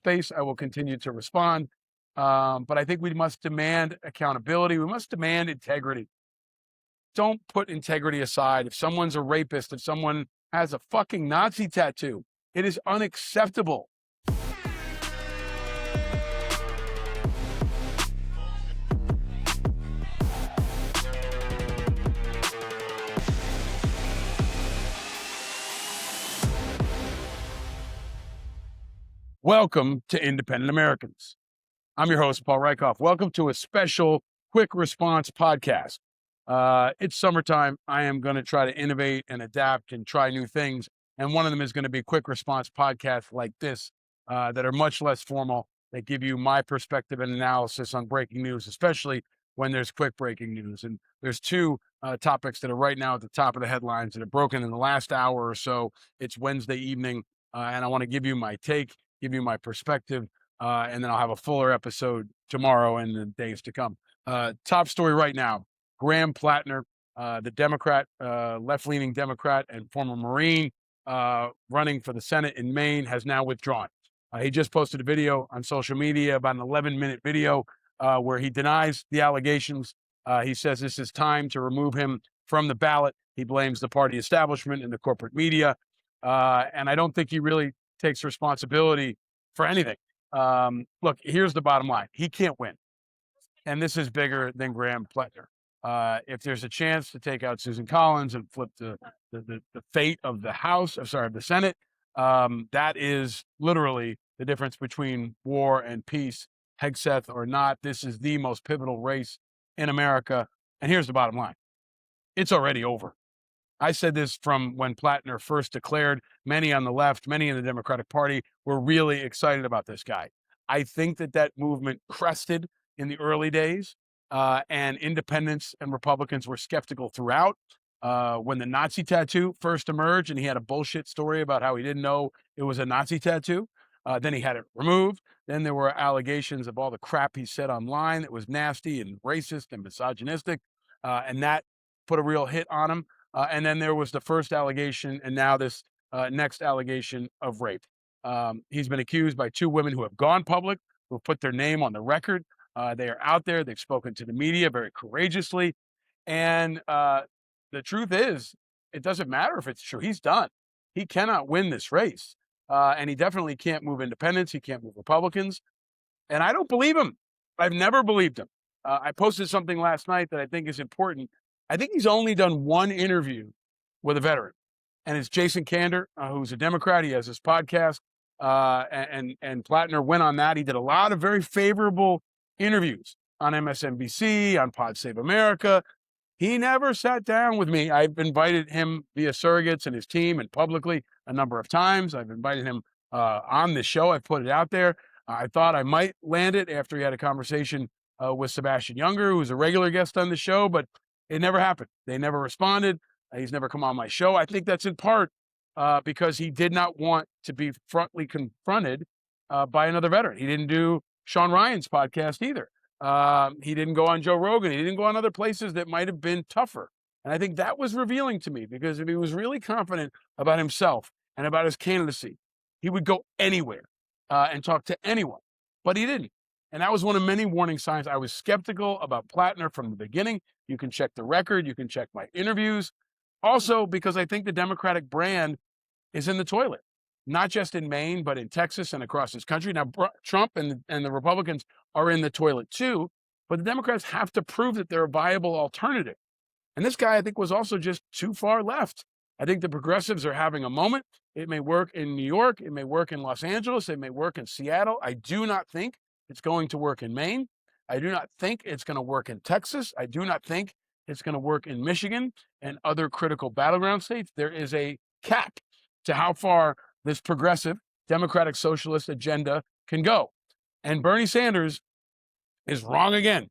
space, I will continue to respond. But I think we must demand accountability. We must demand integrity. Don't put integrity aside. If someone's a rapist, if someone has a fucking Nazi tattoo, it is unacceptable. Welcome to Independent Americans. I'm your host, Paul Rieckhoff. Welcome to a special quick response podcast. It's summertime. I am going to try to innovate and adapt and try new things. And one of them is going to be quick response podcasts like this that are much less formal, that give you my perspective and analysis on breaking news, especially when there's quick breaking news. And there's two topics that are right now at the top of the headlines that have broken in the last hour or so. It's Wednesday evening, and I want to give you my take, give you my perspective, and then I'll have a fuller episode tomorrow and the days to come. Top story right now, Graham Platner, the Democrat, left-leaning Democrat and former Marine running for the Senate in Maine, has now withdrawn. He just posted a video on social media, about an 11-minute video, where he denies the allegations. He says this is time to remove him from the ballot. He blames the party establishment and the corporate media. And I don't think he really takes responsibility for anything. Look, here's the bottom line. He can't win. And this is bigger than Graham Platner. If there's a chance to take out Susan Collins and flip the fate of the Senate, that is literally the difference between war and peace, Hegseth or not. This is the most pivotal race in America. And here's the bottom line. It's already over. I said this from when Platner first declared. Many on the left, many in the Democratic Party were really excited about this guy. I think that movement crested in the early days, and independents and Republicans were skeptical throughout. When the Nazi tattoo first emerged and he had a bullshit story about how he didn't know it was a Nazi tattoo, then he had it removed. Then there were allegations of all the crap he said online that was nasty and racist and misogynistic, and that put a real hit on him. And then there was the first allegation, and now this next allegation of rape. He's been accused by two women who have gone public, who have put their name on the record. They are out there. They've spoken to the media very courageously. And the truth is, it doesn't matter if it's true. He's done. He cannot win this race. And he definitely can't move independents. He can't move Republicans. And I don't believe him. I've never believed him. I posted something last night that I think is important. I think he's only done one interview with a veteran, and it's Jason Kander, who's a Democrat. He has this podcast, and Platner went on that. He did a lot of very favorable interviews on MSNBC, on Pod Save America. He never sat down with me. I've invited him via surrogates and his team and publicly a number of times. I've invited him on the show. I've put it out there. I thought I might land it after he had a conversation with Sebastian Junger, who's a regular guest on the show, but it never happened. They never responded. He's never come on my show. I think that's in part because he did not want to be frontally confronted by another veteran. He didn't do Sean Ryan's podcast either. He didn't go on Joe Rogan. He didn't go on other places that might have been tougher. And I think that was revealing to me, because if he was really confident about himself and about his candidacy, he would go anywhere and talk to anyone. But he didn't. And that was one of many warning signs. I was skeptical about Platner from the beginning. You can check the record. You can check my interviews. Also, because I think the Democratic brand is in the toilet, not just in Maine, but in Texas and across this country. Now, Trump and the Republicans are in the toilet too, but the Democrats have to prove that they're a viable alternative. And this guy, I think, was also just too far left. I think the progressives are having a moment. It may work in New York. It may work in Los Angeles. It may work in Seattle. I do not think it's going to work in Maine. I do not think it's going to work in Texas. I do not think it's going to work in Michigan and other critical battleground states. There is a cap to how far this progressive democratic socialist agenda can go. And Bernie Sanders is wrong again.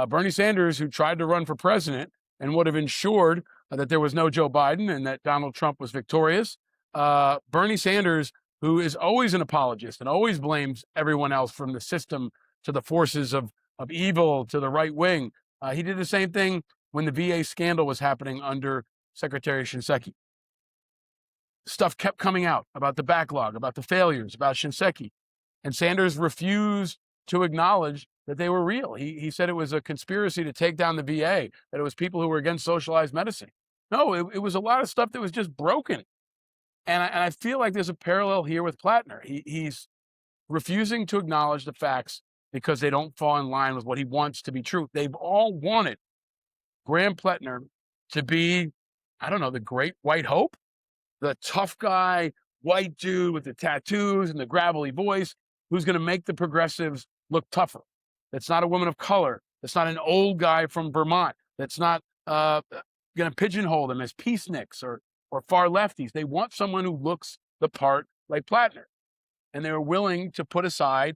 Bernie Sanders, who tried to run for president and would have ensured that there was no Joe Biden and that Donald Trump was victorious. Bernie Sanders, who is always an apologist and always blames everyone else, from the system to the forces of evil to the right wing. He did the same thing when the VA scandal was happening under Secretary Shinseki. Stuff kept coming out about the backlog, about the failures, about Shinseki. And Sanders refused to acknowledge that they were real. He said it was a conspiracy to take down the VA, that it was people who were against socialized medicine. No, it was a lot of stuff that was just broken. And I feel like there's a parallel here with Platner. He's refusing to acknowledge the facts because they don't fall in line with what he wants to be true. They've all wanted Graham Platner to be, I don't know, the great white hope, the tough guy, white dude with the tattoos and the gravelly voice who's going to make the progressives look tougher. That's not a woman of color. That's not an old guy from Vermont. That's not going to pigeonhole them as peaceniks or far lefties. They want someone who looks the part like Platner. And they're willing to put aside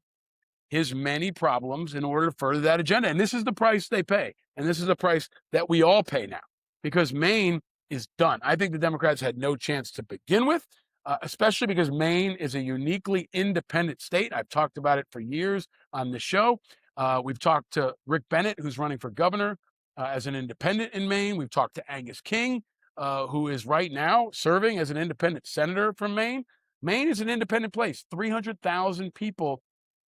his many problems in order to further that agenda. And this is the price they pay. And this is the price that we all pay now, because Maine is done. I think the Democrats had no chance to begin with, especially because Maine is a uniquely independent state. I've talked about it for years on the show. We've talked to Rick Bennett, who's running for governor as an independent in Maine. We've talked to Angus King, who is right now serving as an independent senator from Maine. Maine is an independent place. 300,000 people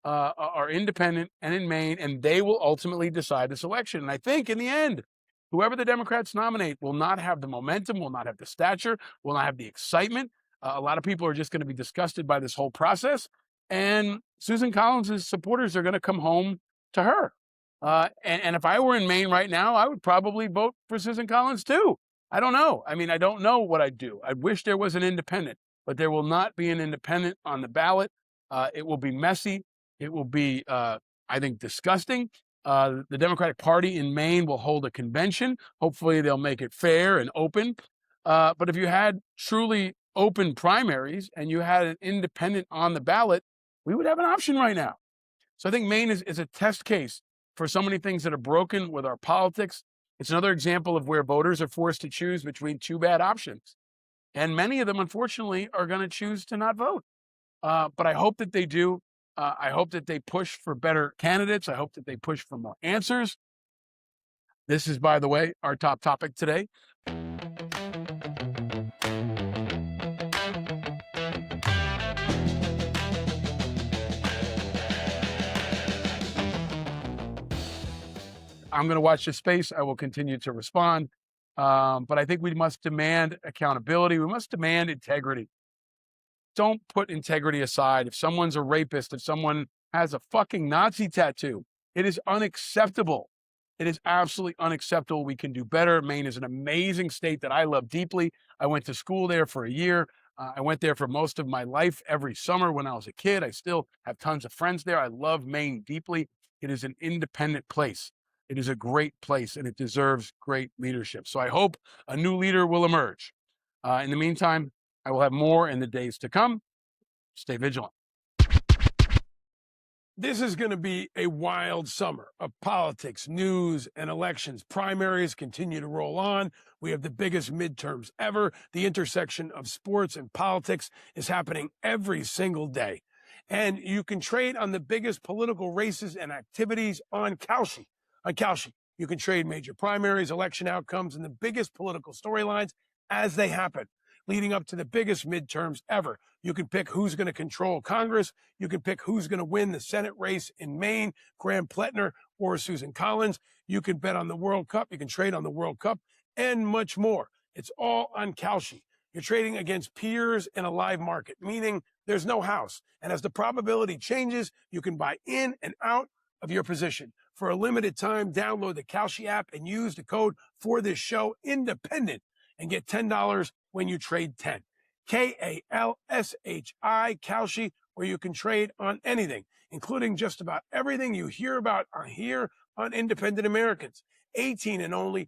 are independent and in Maine, and they will ultimately decide this election. And I think in the end, whoever the Democrats nominate will not have the momentum, will not have the stature, will not have the excitement. A lot of people are just going to be disgusted by this whole process. And Susan Collins' supporters are going to come home to her. And if I were in Maine right now, I would probably vote for Susan Collins too. I don't know. I mean, I don't know what I'd do. I wish there was an independent, but there will not be an independent on the ballot. It will be messy. It will be, I think, disgusting. The Democratic Party in Maine will hold a convention. Hopefully they'll make it fair and open. But if you had truly open primaries and you had an independent on the ballot, we would have an option right now. So I think Maine is a test case for so many things that are broken with our politics. It's another example of where voters are forced to choose between two bad options. And many of them, unfortunately, are going to choose to not vote. But I hope that they do. I hope that they push for better candidates. I hope that they push for more answers. This is, by the way, our top topic today. I'm going to watch this space. I will continue to respond. But I think we must demand accountability. We must demand integrity. Don't put integrity aside. If someone's a rapist, if someone has a fucking Nazi tattoo, it is unacceptable. It is absolutely unacceptable. We can do better. Maine is an amazing state that I love deeply. I went to school there for a year. I went there for most of my life every summer when I was a kid. I still have tons of friends there. I love Maine deeply. It is an independent place. It is a great place, and it deserves great leadership. So I hope a new leader will emerge. In the meantime, I will have more in the days to come. Stay vigilant. This is going to be a wild summer of politics, news, and elections. Primaries continue to roll on. We have the biggest midterms ever. The intersection of sports and politics is happening every single day. And you can trade on the biggest political races and activities on Kalshi. On Kalshi, you can trade major primaries, election outcomes, and the biggest political storylines as they happen, leading up to the biggest midterms ever. You can pick who's going to control Congress. You can pick who's going to win the Senate race in Maine, Graham Platner or Susan Collins. You can bet on the World Cup. You can trade on the World Cup and much more. It's all on Kalshi. You're trading against peers in a live market, meaning there's no house. And as the probability changes, you can buy in and out of your position. For a limited time, download the Kalshi app and use the code for this show, INDEPENDENT, and get $10 when you trade 10. Kalshi, Kalshi, where you can trade on anything, including just about everything you hear about here on Independent Americans. 18 and over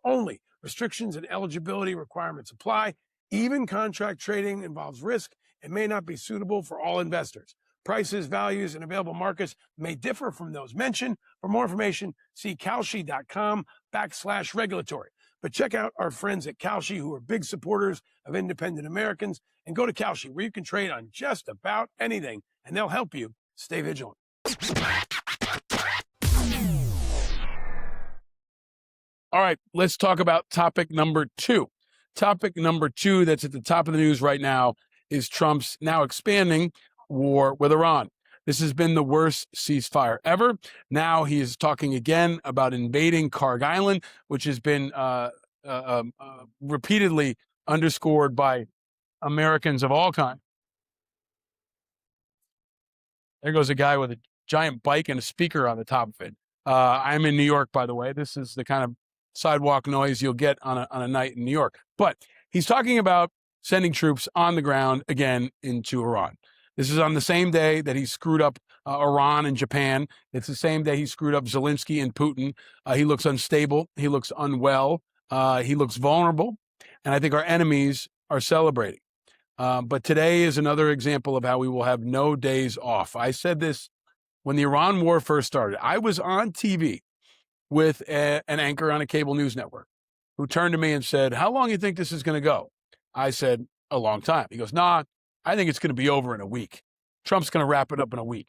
only. Restrictions and eligibility requirements apply. Even contract trading involves risk and may not be suitable for all investors. Prices, values, and available markets may differ from those mentioned. For more information, see Kalshi.com/regulatory. But check out our friends at Kalshi, who are big supporters of Independent Americans, and go to Kalshi, where you can trade on just about anything, and they'll help you stay vigilant. All right, let's talk about topic number two. Topic number two that's at the top of the news right now is Trump's now expanding war with Iran. This has been the worst ceasefire ever. Now he is talking again about invading Karg Island, which has been repeatedly underscored by Americans of all kinds. There goes a guy with a giant bike and a speaker on the top of it. I'm in New York, by the way. This is the kind of sidewalk noise you'll get on a night in New York. But he's talking about sending troops on the ground again into Iran. This is on the same day that he screwed up Iran and Japan. It's the same day he screwed up Zelensky and Putin. He looks unstable. He looks unwell. He looks vulnerable. And I think our enemies are celebrating. But today is another example of how we will have no days off. I said this when the Iran war first started. I was on TV with an anchor on a cable news network who turned to me and said, "How long do you think this is going to go?" I said, "A long time." He goes, "Nah, I think it's going to be over in a week. Trump's going to wrap it up in a week."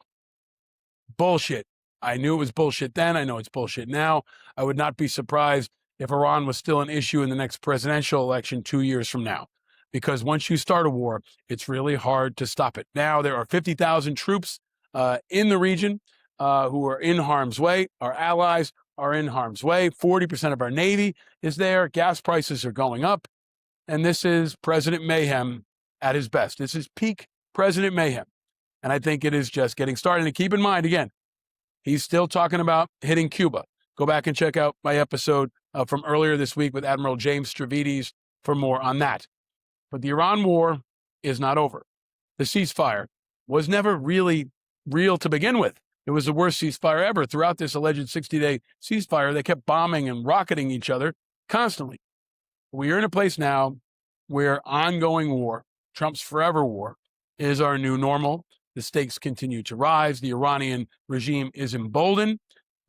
Bullshit. I knew it was bullshit then. I know it's bullshit now. I would not be surprised if Iran was still an issue in the next presidential election 2 years from now. Because once you start a war, it's really hard to stop it. Now there are 50,000 troops in the region who are in harm's way. Our allies are in harm's way. 40% of our Navy is there. Gas prices are going up. And this is President Mayhem at his best. This is peak President Mayhem. And I think it is just getting started. And keep in mind, again, he's still talking about hitting Cuba. Go back and check out my episode from earlier this week with Admiral James Stavridis for more on that. But the Iran war is not over. The ceasefire was never really real to begin with. It was the worst ceasefire ever. Throughout this alleged 60-day ceasefire, they kept bombing and rocketing each other constantly. We are in a place now where ongoing war, Trump's forever war, is our new normal. The stakes continue to rise. The Iranian regime is emboldened.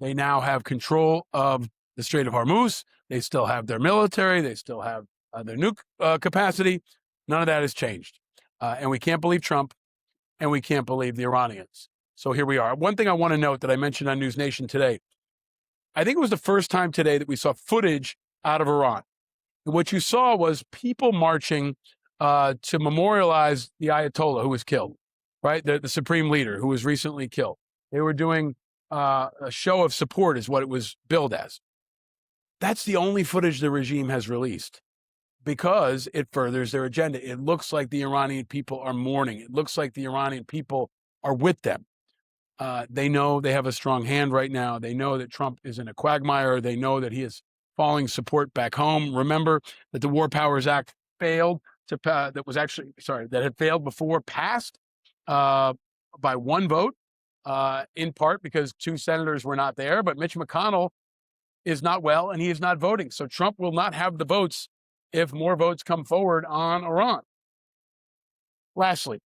They now have control of the Strait of Hormuz. They still have their military. They still have their nuke capacity. None of that has changed. And we can't believe Trump, and we can't believe the Iranians. So here we are. One thing I want to note that I mentioned on News Nation today, I think it was the first time today that we saw footage out of Iran. And what you saw was people marching to memorialize the Ayatollah who was killed, right? The supreme leader who was recently killed. They were doing a show of support is what it was billed as. That's the only footage the regime has released, because it furthers their agenda. It looks like the Iranian people are mourning. It looks like the Iranian people are with them. They know they have a strong hand right now. They know that Trump is in a quagmire. They know that he is falling support back home. Remember that the War Powers Act failed that had failed before, passed by one vote, in part because 2 senators were not there. But Mitch McConnell is not well, and he is not voting. So Trump will not have the votes if more votes come forward on Iran. Lastly,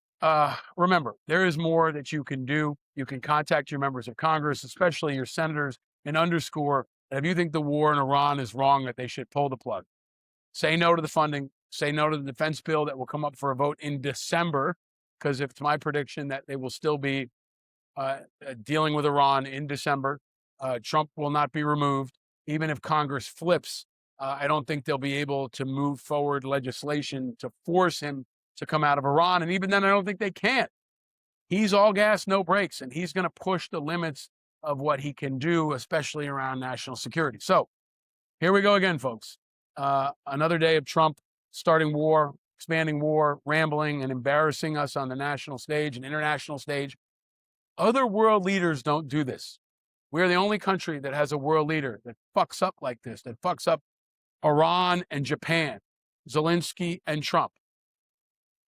remember, there is more that you can do. You can contact your members of Congress, especially your senators, and underscore that if you think the war in Iran is wrong, that they should pull the plug. Say no to the funding. Say no to the defense bill that will come up for a vote in December, because it's my prediction that they will still be dealing with Iran in December. Trump will not be removed. Even if Congress flips, I don't think they'll be able to move forward legislation to force him to come out of Iran. And even then, I don't think they can. He's all gas, no brakes, and he's going to push the limits of what he can do, especially around national security. So here we go again, folks. Another day of Trump starting war, expanding war, rambling, and embarrassing us on the national stage and international stage. Other world leaders don't do this. We're the only country that has a world leader that fucks up like this, that fucks up Iran and Japan, Zelensky and Trump.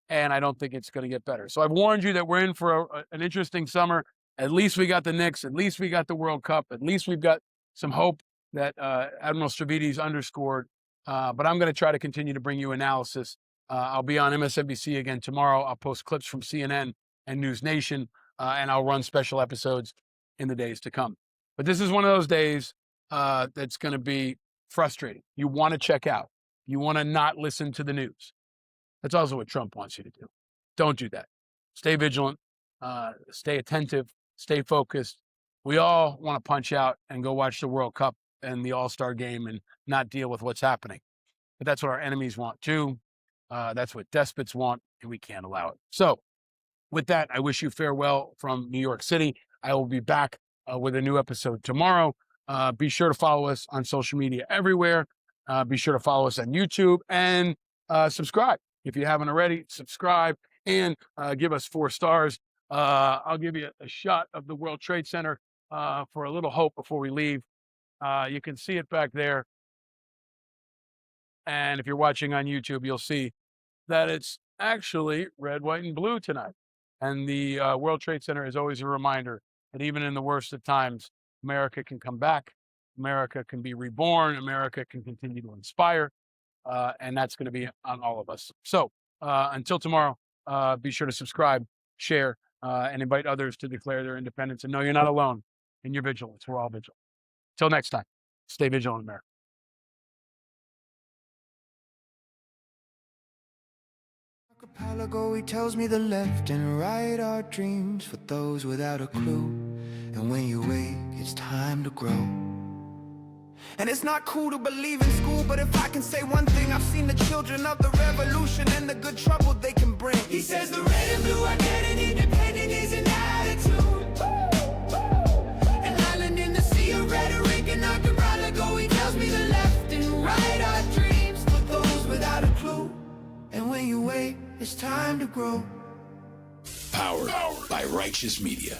And I don't think it's going to get better. So I've warned you that we're in for an interesting summer. At least we got the Knicks. At least we got the World Cup. At least we've got some hope that Admiral Stavridis underscored. But I'm going to try to continue to bring you analysis. I'll be on MSNBC again tomorrow. I'll post clips from CNN and News Nation, and I'll run special episodes in the days to come. But this is one of those days that's going to be frustrating. You want to check out. You want to not listen to the news. That's also what Trump wants you to do. Don't do that. Stay vigilant. Stay attentive. Stay focused. We all want to punch out and go watch the World Cup and the All-Star game and not deal with what's happening. But that's what our enemies want too. That's what despots want, and we can't allow it. So With that, I wish you farewell from New York City. I will be back with a new episode tomorrow. Be sure to follow us on social media everywhere. Be sure to follow us on YouTube and subscribe. If you haven't already, subscribe and give us 4 stars. I'll give you a shot of the World Trade Center for a little hope before we leave. You can see it back there. And if you're watching on YouTube, you'll see that it's actually red, white, and blue tonight. And the World Trade Center is always a reminder that even in the worst of times, America can come back. America can be reborn. America can continue to inspire. And that's going to be on all of us. So until tomorrow, be sure to subscribe, share, and invite others to declare their independence. And know you're not alone in your vigilance. We're all vigilant. Till next time, stay vigilant, America. Archipelago, he tells me the left and right are dreams for those without a clue. And when you wake, it's time to grow. And it's not cool to believe in school, but if I can say one thing, I've seen the children of the revolution and the good trouble they can bring. He says the red and blue are dead and independent is an attitude. An island in the sea of rhetoric and archipelago, he tells me the left and right are dreams for those without a clue. And when you wait, it's time to grow. Powered by Righteous Media.